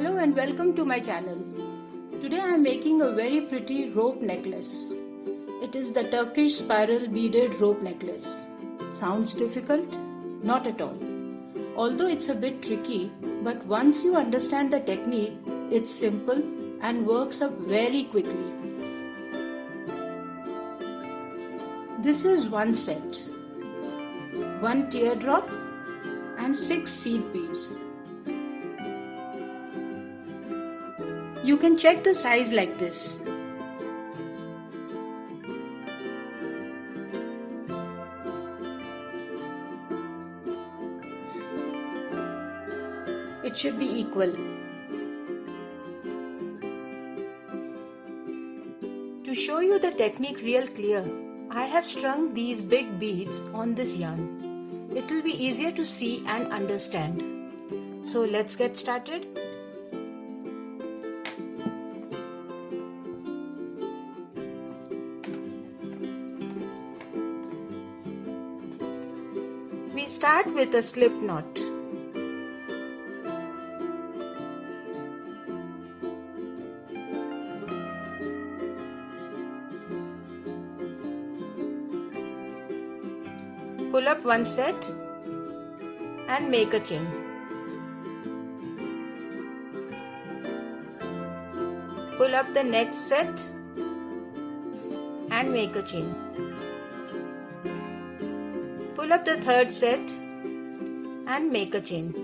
Hello and welcome to my channel. Today I am making a very pretty rope necklace. It is the Turkish spiral beaded rope necklace. Sounds difficult? Not at all. Although it's a bit tricky, but once you understand the technique, it's simple and works up very quickly. This is one set. 1 teardrop and 6 seed beads. You can check the size like this. It should be equal. To show you the technique real clear, I have strung these big beads on this yarn. It will be easier to see and understand. So let's get started. We start with a slip knot. Pull up one set and make a chain. Pull up the next set and make a chain. Pull up the third set and make a chain.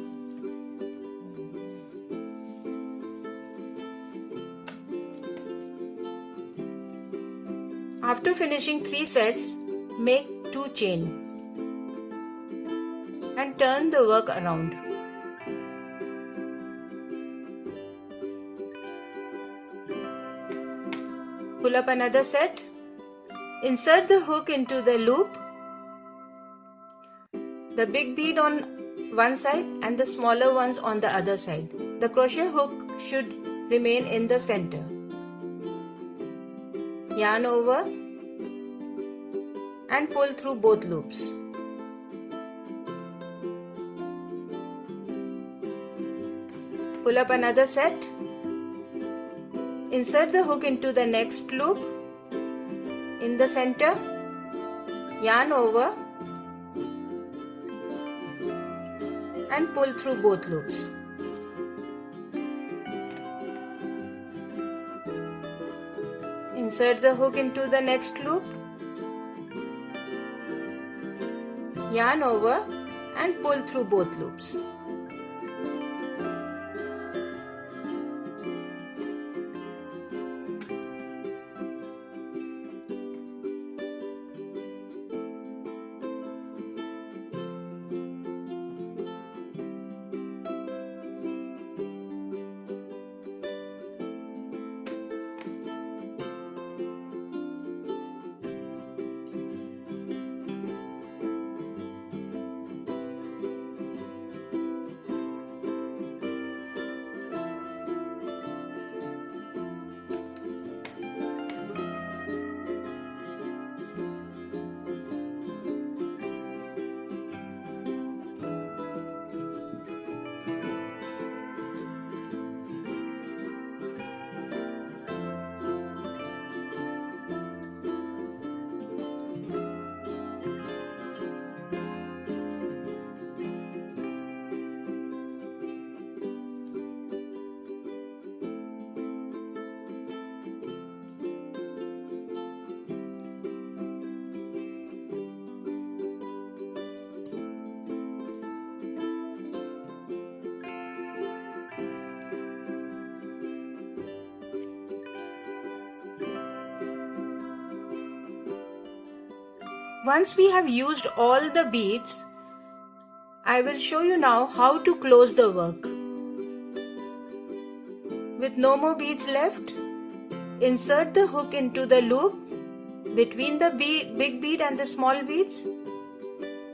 After finishing 3 sets, make 2 chain and turn the work around. Pull up another set. Insert the hook into the loop. The big bead on one side and the smaller ones on the other side. The crochet hook should remain in the center. Yarn over and pull through both loops. Pull up another set. Insert the hook into the next loop in the center. Yarn over and pull through both loops. Insert the hook into the next loop. Yarn over and pull through both loops. Once we have used all the beads, I will show you now how to close the work. With no more beads left, insert the hook into the loop between the big bead and the small beads.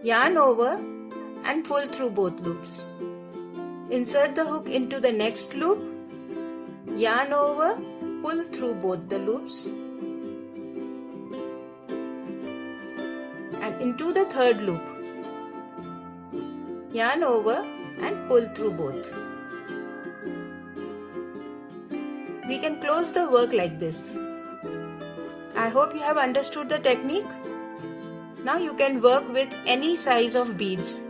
Yarn over and pull through both loops. Insert the hook into the next loop. Yarn over, pull through both the loops. And into the third loop. Yarn over and pull through both. We can close the work like this. I hope you have understood the technique. Now you can work with any size of beads.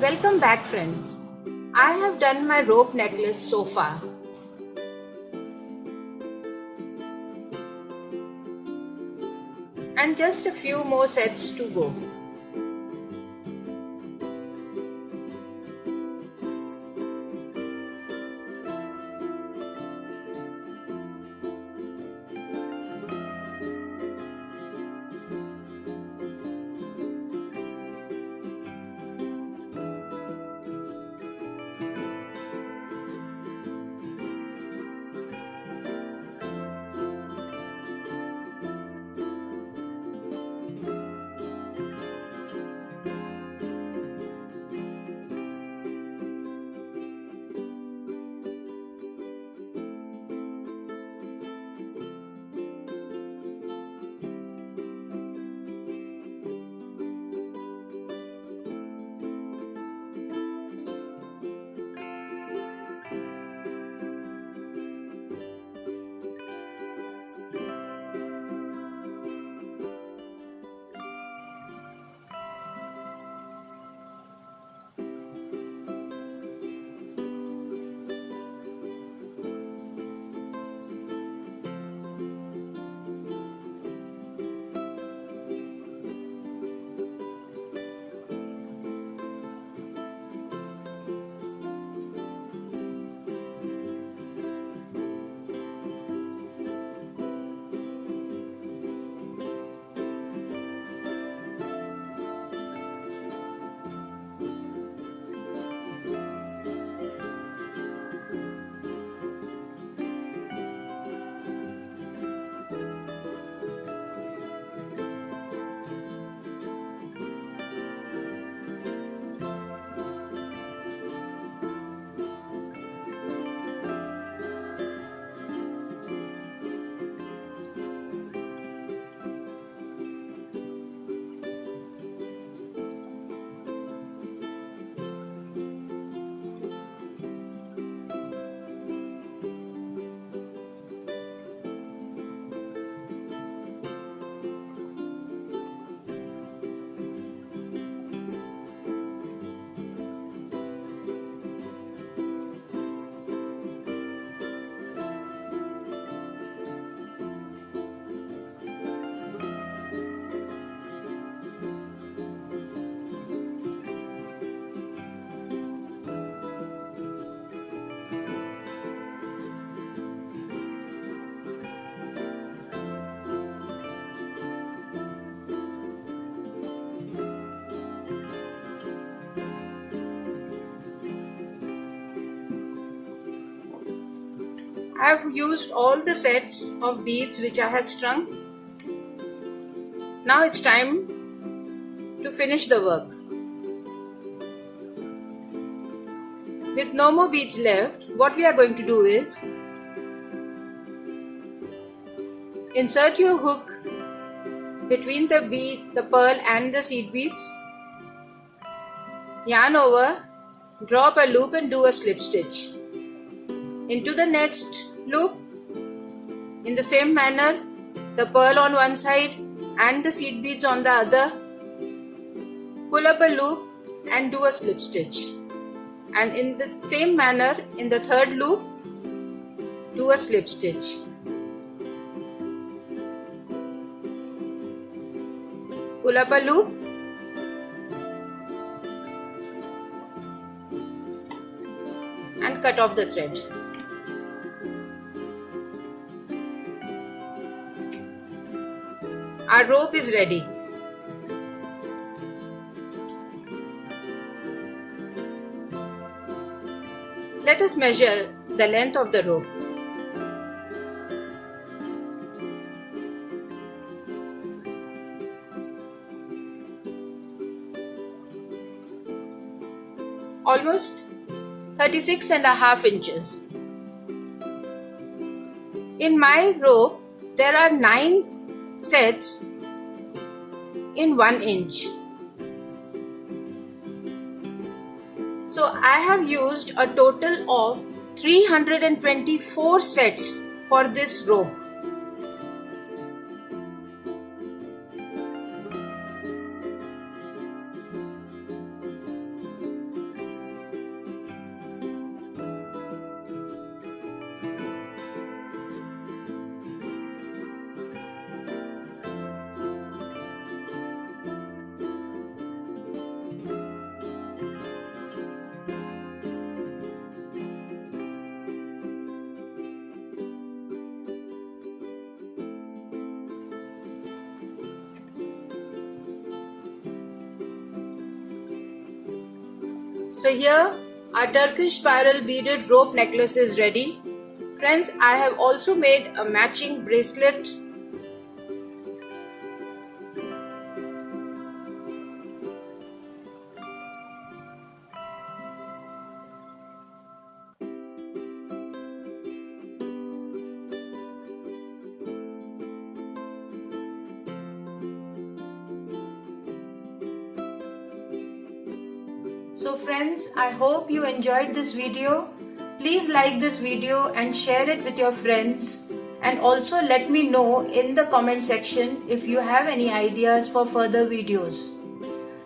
Welcome back, friends. I have done my rope necklace so far. And just a few more sets to go. I have used all the sets of beads which I had strung. Now it's time to finish the work. With no more beads left, what we are going to do is insert your hook between the pearl and the seed beads, yarn over, drop a loop and do a slip stitch. Into the next loop, in the same manner, the pearl on one side and the seed beads on the other, pull up a loop and do a slip stitch. And in the same manner, in the third loop, do a slip stitch. Pull up a loop and cut off the thread. Our rope is ready. Let us measure the length of the rope. Almost 36.5 inches. In my rope, there are 9 sets in 1 inch. So I have used a total of 324 sets for this rope. So here our Turkish spiral beaded rope necklace is ready. Friends, I have also made a matching bracelet. So friends, I hope you enjoyed this video. Please like this video and share it with your friends, and also let me know in the comment section if you have any ideas for further videos.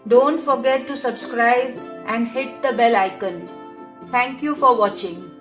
Don't forget to subscribe and hit the bell icon. Thank you for watching.